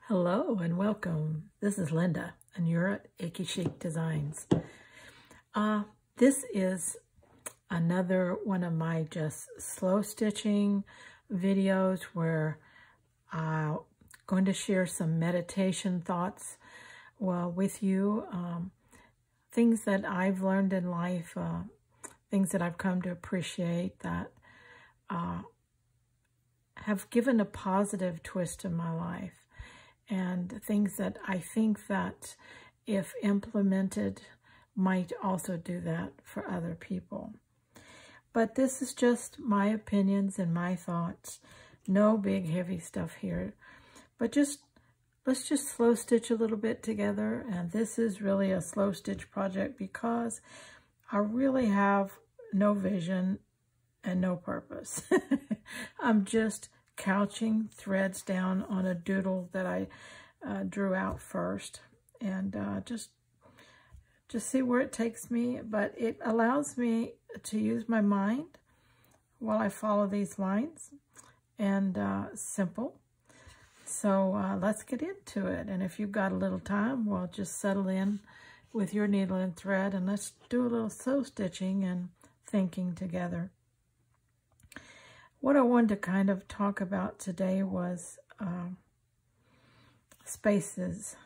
Hello and welcome. This is Linda and you're at Icky Chic Designs. This is another one of my just slow stitching videos where I'm going to share some meditation thoughts with you. Things that I've learned in life, things that I've come to appreciate that have given a positive twist to my life. And things that I think that if implemented might also do that for other people. But this is just my opinions and my thoughts. No big heavy stuff here. But let's just slow stitch a little bit together. And this is really a slow stitch project because I really have no vision and no purpose. I'm just couching threads down on a doodle that I drew out first, and just see where it takes me. But it allows me to use my mind while I follow these lines, and simple. So let's get into it. And if you've got a little time, well, just settle in with your needle and thread, and let's do a little slow stitching and thinking together. What I wanted to kind of talk about today was spaces,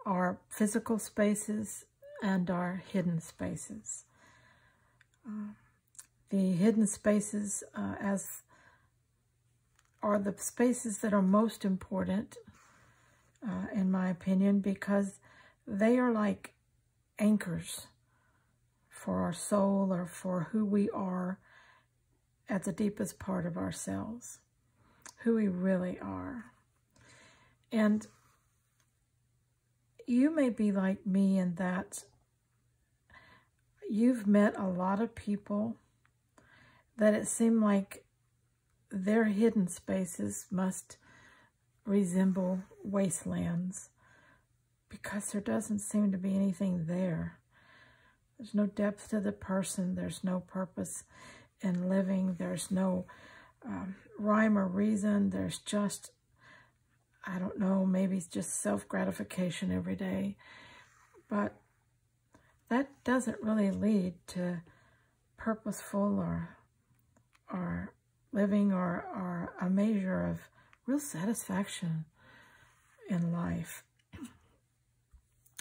our physical spaces and our hidden spaces. The hidden spaces are the spaces that are most important, in my opinion, because they are like anchors for our soul or for who we are at the deepest part of ourselves, who we really are. And you may be like me in that you've met a lot of people that it seemed like their hidden spaces must resemble wastelands because there doesn't seem to be anything there. There's no depth to the person. There's no purpose in living. There's no rhyme or reason. There's just, I don't know, maybe it's just self-gratification every day. But that doesn't really lead to purposeful or living or a measure of real satisfaction in life.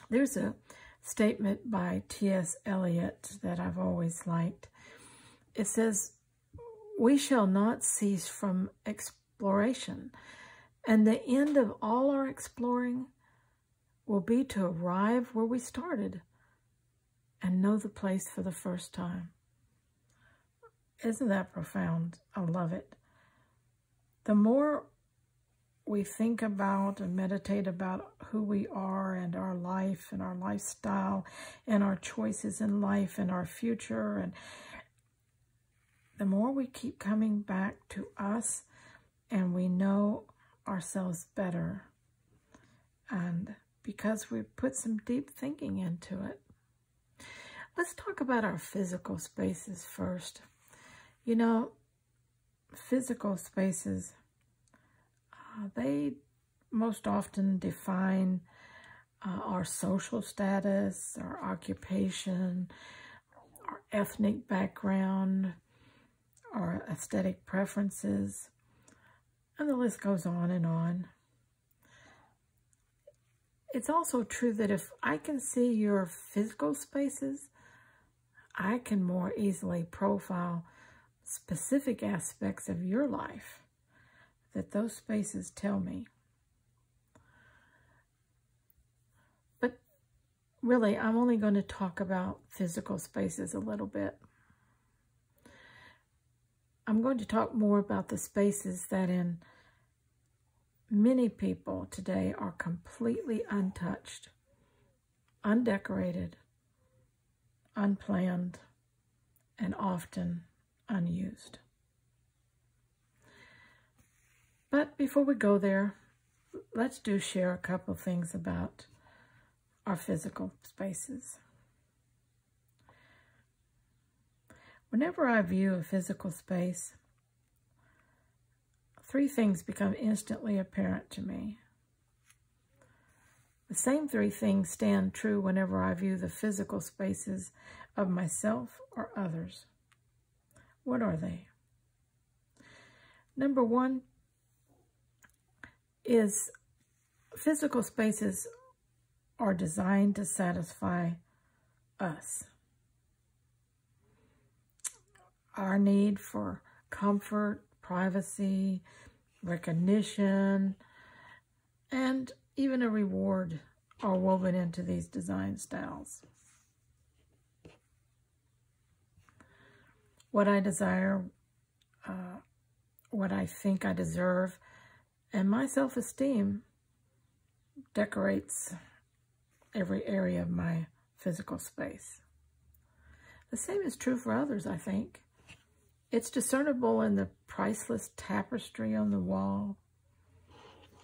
There's a statement by T.S. Eliot that I've always liked. It says, "We shall not cease from exploration, and the end of all our exploring will be to arrive where we started and know the place for the first time." Isn't that profound? I love it. The more we think about and meditate about who we are and our life and our lifestyle and our choices in life and our future, and the more we keep coming back to us and we know ourselves better, and because we put some deep thinking into it. Let's talk about our physical spaces first. You know, physical spaces, they most often define our social status, our occupation, our ethnic background, our aesthetic preferences, and the list goes on and on. It's also true that if I can see your physical spaces, I can more easily profile specific aspects of your life that those spaces tell me. But really, I'm only going to talk about physical spaces a little bit. I'm going to talk more about the spaces that in many people today are completely untouched, undecorated, unplanned, and often unused. But before we go there, let's share a couple things about our physical spaces. Whenever I view a physical space three things become instantly apparent to me. The same three things stand true whenever I view the physical spaces of myself or others. What are they? Number one is physical spaces are designed to satisfy us. Our need for comfort, privacy, recognition, and even a reward are woven into these design styles. What I desire, what I think I deserve, and my self-esteem decorates every area of my physical space. The same is true for others, I think. It's discernible in the priceless tapestry on the wall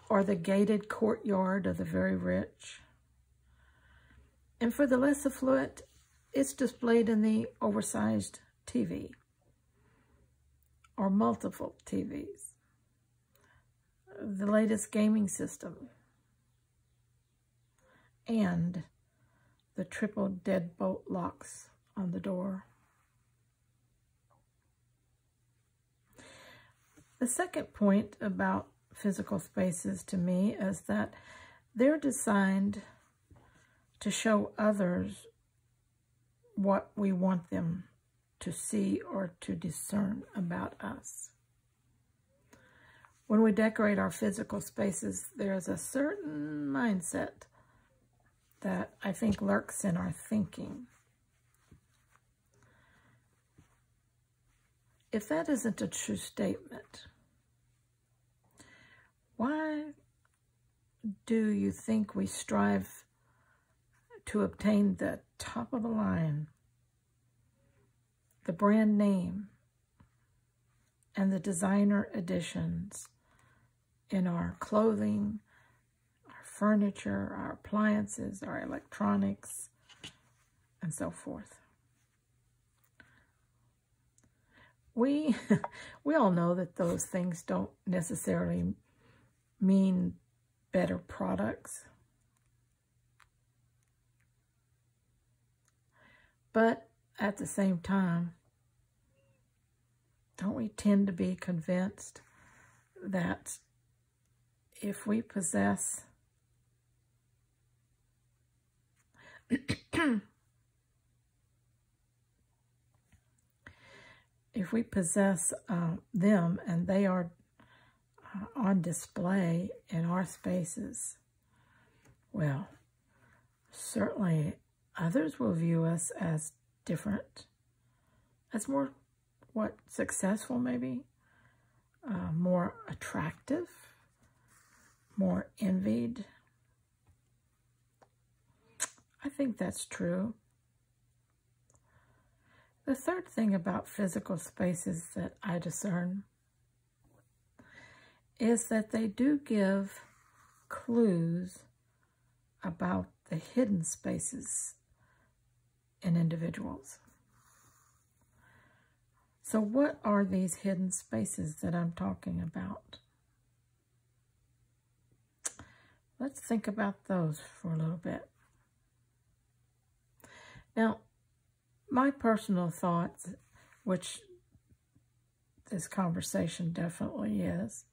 or the gated courtyard of the very rich. And for the less affluent, it's displayed in the oversized TV or multiple TVs, the latest gaming system, and the triple deadbolt locks on the door. The second point about physical spaces to me is that they're designed to show others what we want them to see or to discern about us. When we decorate our physical spaces, there's a certain mindset that I think lurks in our thinking. If that isn't a true statement, why do you think we strive to obtain the top of the line, the brand name, and the designer editions in our clothing, our furniture, our appliances, our electronics, and so forth? We all know that those things don't necessarily mean better products. But at the same time, don't we tend to be convinced that if we possess them and they are on display in our spaces, well, certainly others will view us as different, as more, successful maybe, more attractive, more envied. I think that's true. The third thing about physical spaces that I discern is that they do give clues about the hidden spaces in individuals. So what are these hidden spaces that I'm talking about? Let's think about those for a little bit. Now, my personal thoughts, which this conversation definitely is,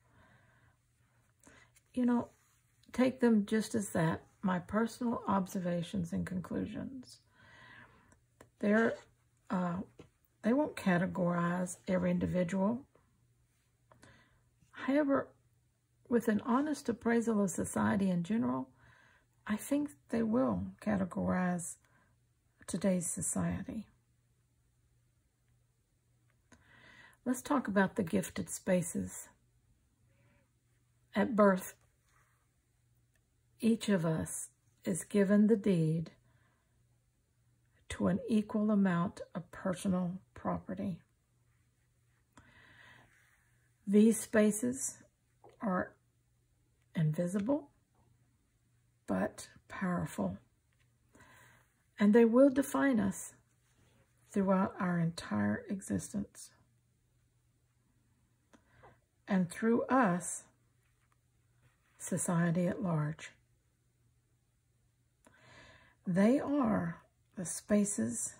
take them just as that, my personal observations and conclusions. They won't categorize every individual. However, with an honest appraisal of society in general, I think they will categorize today's society. Let's talk about the gifted spaces. At birth, each of us is given the deed to an equal amount of personal property. These spaces are invisible but powerful, and they will define us throughout our entire existence. and through us, society at large. They are the spaces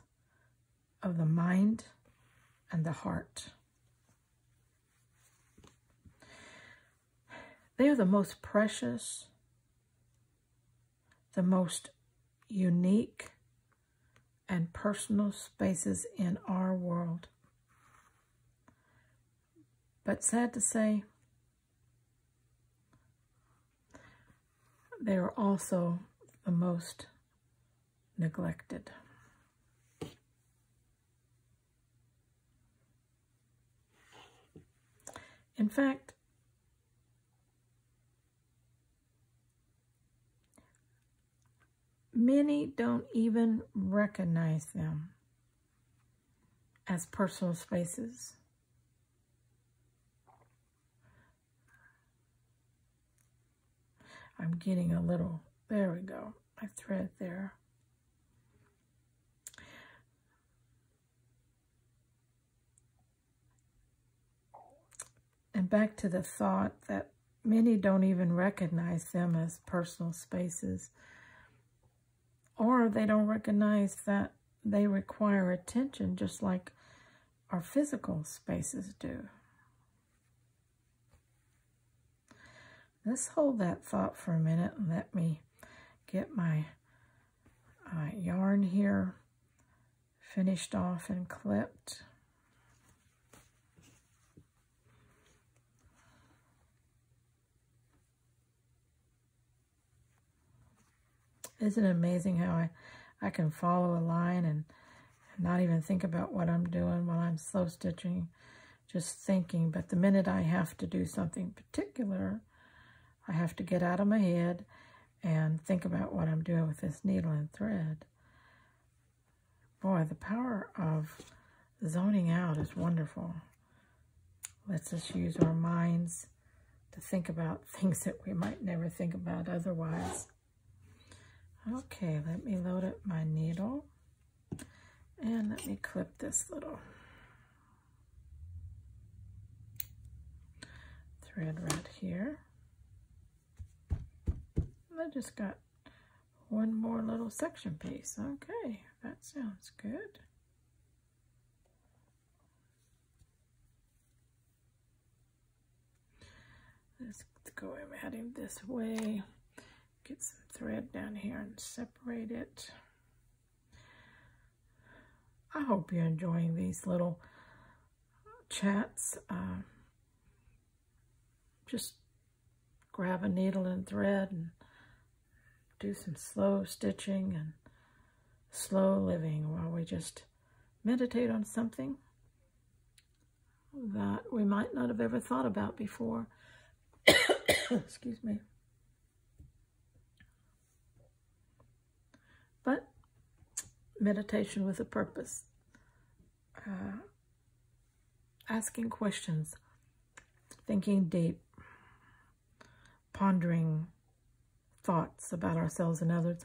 of the mind and the heart. They are the most precious, the most unique and personal spaces in our world. But sad to say, they are also the most neglected. In fact, many don't even recognize them as personal spaces. I'm getting a little, there we go, my thread there. And back to the thought that many don't even recognize them as personal spaces, or they don't recognize that they require attention just like our physical spaces do. Let's hold that thought for a minute and let me get my yarn here finished off and clipped. Isn't it amazing how I can follow a line and not even think about what I'm doing while I'm slow stitching, just thinking. But the minute I have to do something particular, I have to get out of my head and think about what I'm doing with this needle and thread. Boy, the power of zoning out is wonderful. Lets us use our minds to think about things that we might never think about otherwise. Okay, let me load up my needle and let me clip this little thread right here. I just got one more little section piece. Okay, that sounds good. Let's go about him this way. Get some thread down here and separate it. I hope you're enjoying these little chats. Just grab a needle and thread and do some slow stitching and slow living while we just meditate on something that we might not have ever thought about before. Excuse me. But meditation with a purpose. Asking questions, thinking deep, pondering thoughts about ourselves and others,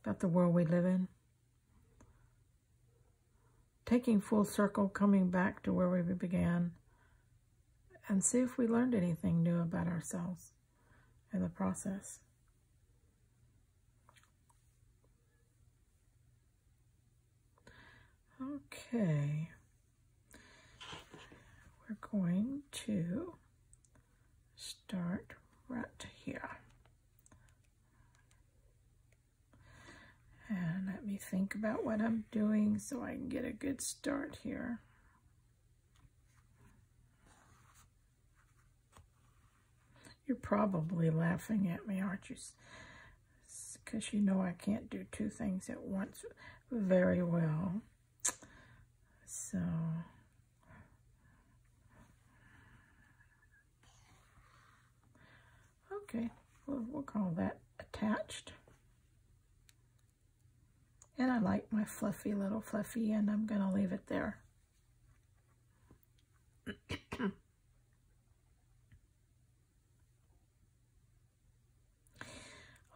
about the world we live in. Taking full circle, coming back to where we began, and see if we learned anything new about ourselves in the process. Okay, we're going to start right here. And let me think about what I'm doing so I can get a good start here. You're probably laughing at me, aren't you? Because you know I can't do two things at once very well. So, okay, we'll call that attached. And I like my fluffy little fluffy, and I'm going to leave it there.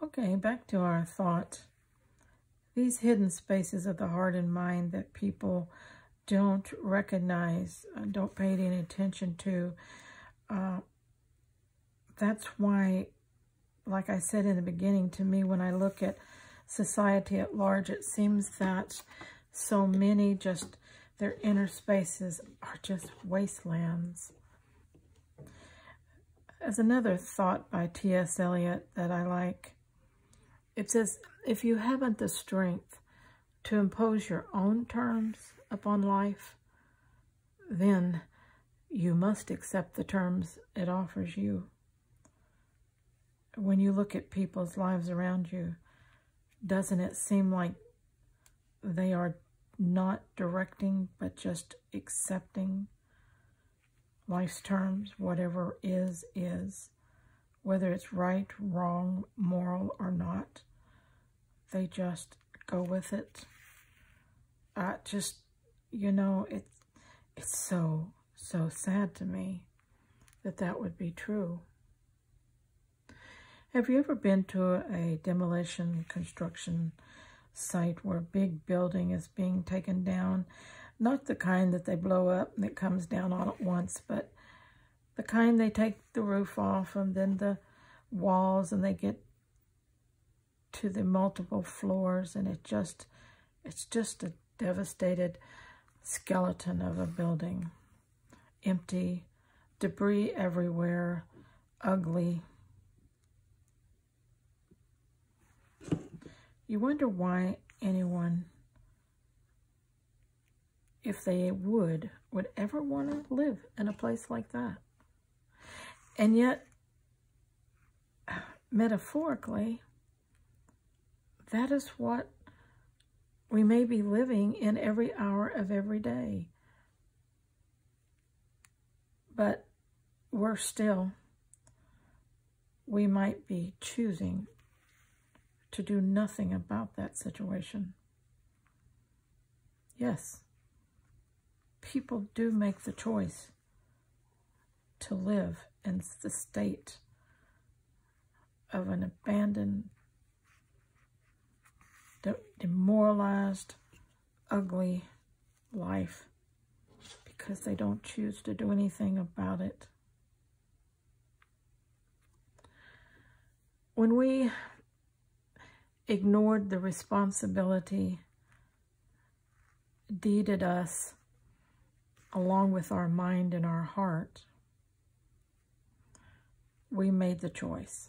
Okay, back to our thought. These hidden spaces of the heart and mind that people don't recognize, don't pay any attention to, That's why, like I said in the beginning, to me, when I look at society at large, it seems that so many just, their inner spaces are just wastelands. As another thought by T.S. Eliot that I like, it says, if you haven't the strength to impose your own terms upon life, then you must accept the terms it offers you. When you look at people's lives around you, doesn't it seem like they are not directing, but just accepting life's terms? Whatever is, whether it's right, wrong, moral, or not. They just go with it. You know, it's so sad to me that would be true. Have you ever been to a demolition construction site where a big building is being taken down? Not the kind that they blow up and it comes down all at once, but the kind they take the roof off and then the walls, and they get to the multiple floors, and it's just a devastated skeleton of a building. Empty, debris everywhere, ugly. You wonder why anyone, if they would ever want to live in a place like that. And yet, metaphorically, that is what we may be living in every hour of every day. But worse still, we might be choosing to do nothing about that situation. Yes, people do make the choice to live in the state of an abandoned, demoralized, ugly life because they don't choose to do anything about it. When we ignored the responsibility deeded us along with our mind and our heart, we made the choice.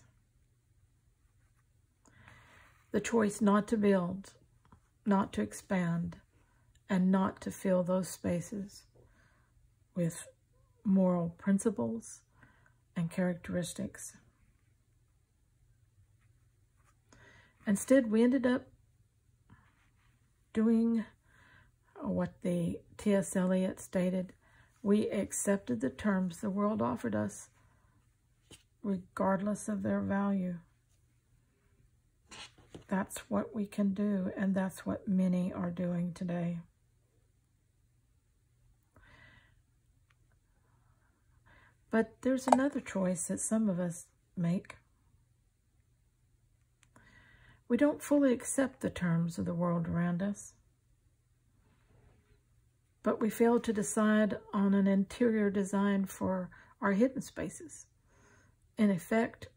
The choice not to build, not to expand, and not to fill those spaces with moral principles and characteristics. Instead, we ended up doing what the T.S. Eliot stated. We accepted the terms the world offered us, regardless of their value. That's what we can do, and that's what many are doing today. But there's another choice that some of us make. We don't fully accept the terms of the world around us, but we fail to decide on an interior design for our hidden spaces, in effect,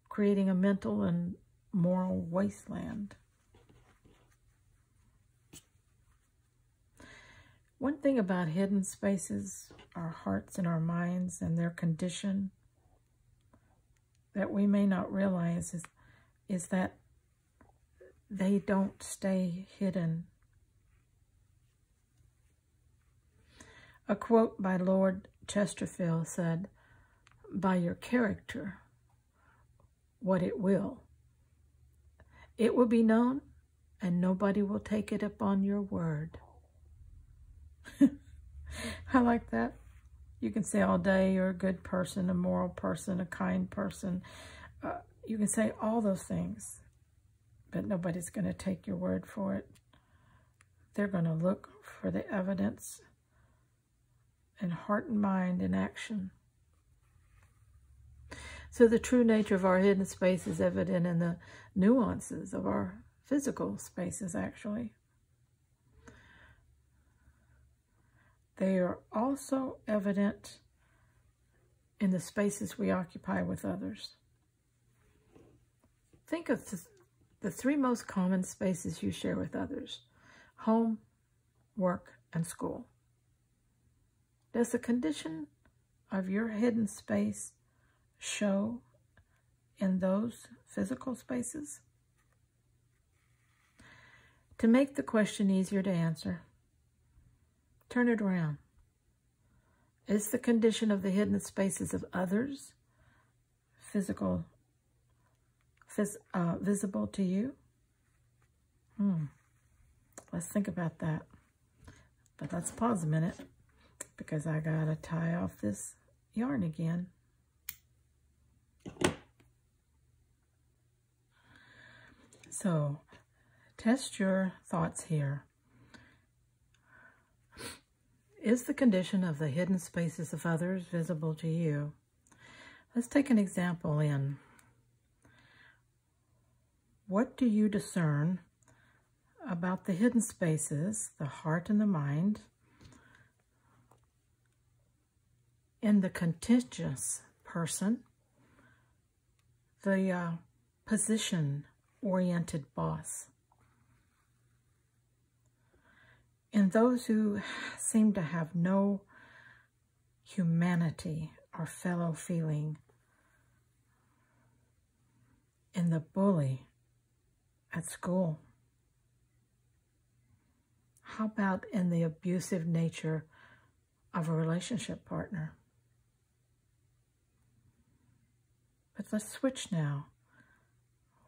creating a mental and moral wasteland. One thing about hidden spaces, our hearts and our minds and their condition, that we may not realize is that they don't stay hidden. A quote by Lord Chesterfield said, "By your character, what it will be known, and nobody will take it upon your word." I like that. You can say all day you're a good person, a moral person, a kind person. You can say all those things, but nobody's going to take your word for it. They're going to look for the evidence in heart and mind in action. So the true nature of our hidden space is evident in the nuances of our physical spaces, actually. They are also evident in the spaces we occupy with others. Think of the three most common spaces you share with others: home, work, and school. Does the condition of your hidden space show in those physical spaces? To make the question easier to answer, turn it around. Is the condition of the hidden spaces of others visible to you? Let's think about that. But let's pause a minute, because I gotta tie off this yarn again. So, test your thoughts here. Is the condition of the hidden spaces of others visible to you? Let's take an example in. What do you discern about the hidden spaces, the heart and the mind, in the contentious person, the position-oriented boss, in those who seem to have no humanity or fellow feeling, in the bully at school? How about in the abusive nature of a relationship partner? But let's switch now.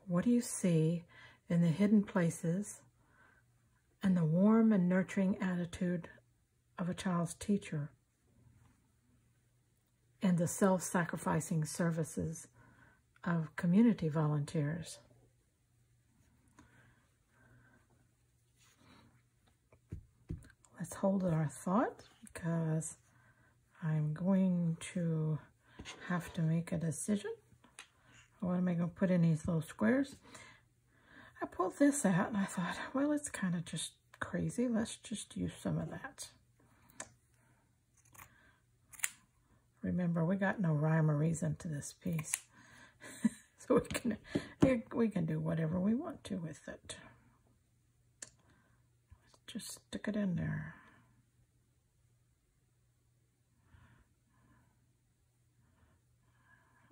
What do you see in the hidden places and the warm and nurturing attitude of a child's teacher, and the self-sacrificing services of community volunteers? Let's hold our thought, because I'm going to have to make a decision. What am I going to put in these little squares? I pulled this out and I thought, well, it's kind of just crazy. Let's just use some of that. Remember, we got no rhyme or reason to this piece. So we can do whatever we want to with it. Let's just stick it in there.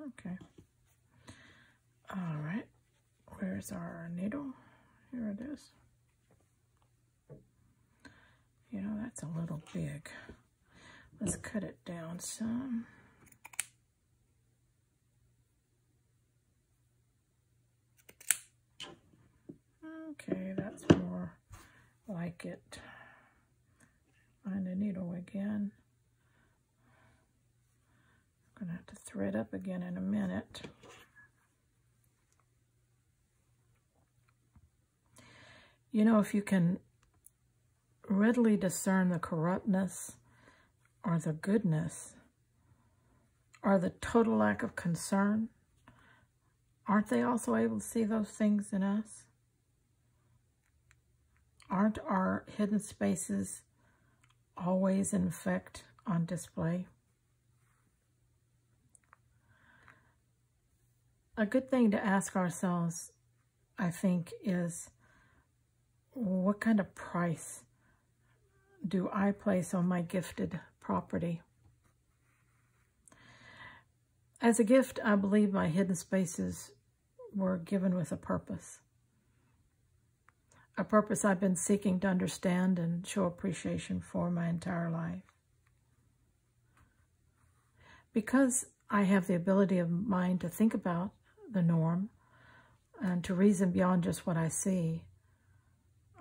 Okay. All right. Where's our needle? Here it is. You know, that's a little big. Let's cut it down some. Okay, that's more like it. Find a needle again. I'm gonna have to thread up again in a minute. You know, if you can readily discern the corruptness or the goodness or the total lack of concern, aren't they also able to see those things in us? Aren't our hidden spaces always, in fact, on display? A good thing to ask ourselves, I think, is, what kind of price do I place on my gifted property? As a gift, I believe my hidden spaces were given with a purpose I've been seeking to understand and show appreciation for my entire life. Because I have the ability of mind to think about the norm and to reason beyond just what I see,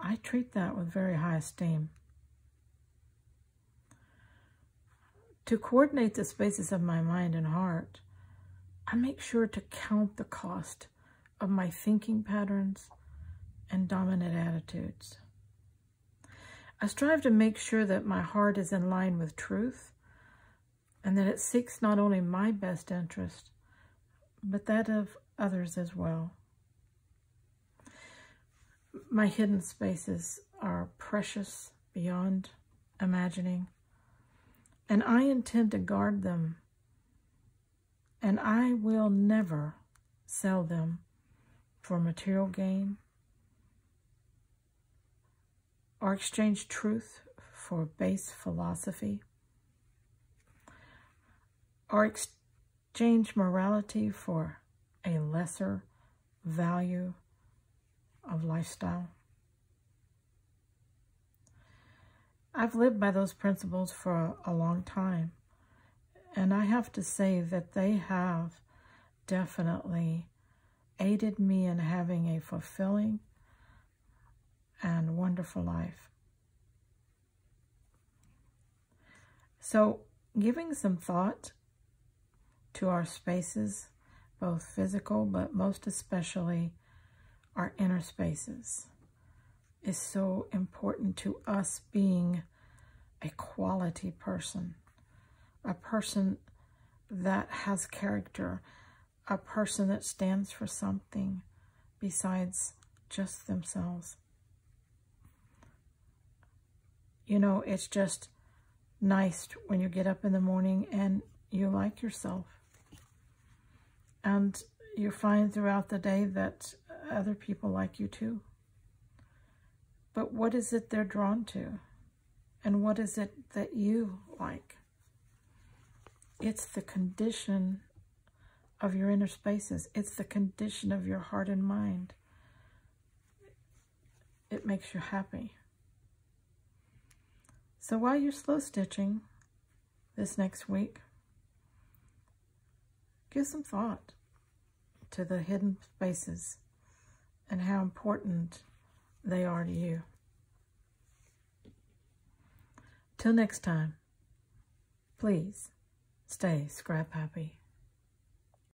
I treat that with very high esteem. To coordinate the spaces of my mind and heart, I make sure to count the cost of my thinking patterns and dominant attitudes. I strive to make sure that my heart is in line with truth and that it seeks not only my best interest, but that of others as well. My hidden spaces are precious beyond imagining, and I intend to guard them and I will never sell them for material gain or exchange truth for base philosophy or exchange morality for a lesser value of lifestyle. I've lived by those principles for a long time, and I have to say that they have definitely aided me in having a fulfilling and wonderful life. So, giving some thought to our spaces, both physical, but most especially our inner spaces, is so important to us being a quality person, a person that has character, a person that stands for something besides just themselves. You know, it's just nice when you get up in the morning and you like yourself. And you find throughout the day that other people like you too. But what is it they're drawn to? And what is it that you like? It's the condition of your inner spaces. It's the condition of your heart and mind. It makes you happy. So while you're slow stitching this next week, give some thought to the hidden spaces and how important they are to you. Till next time, please stay scrap happy.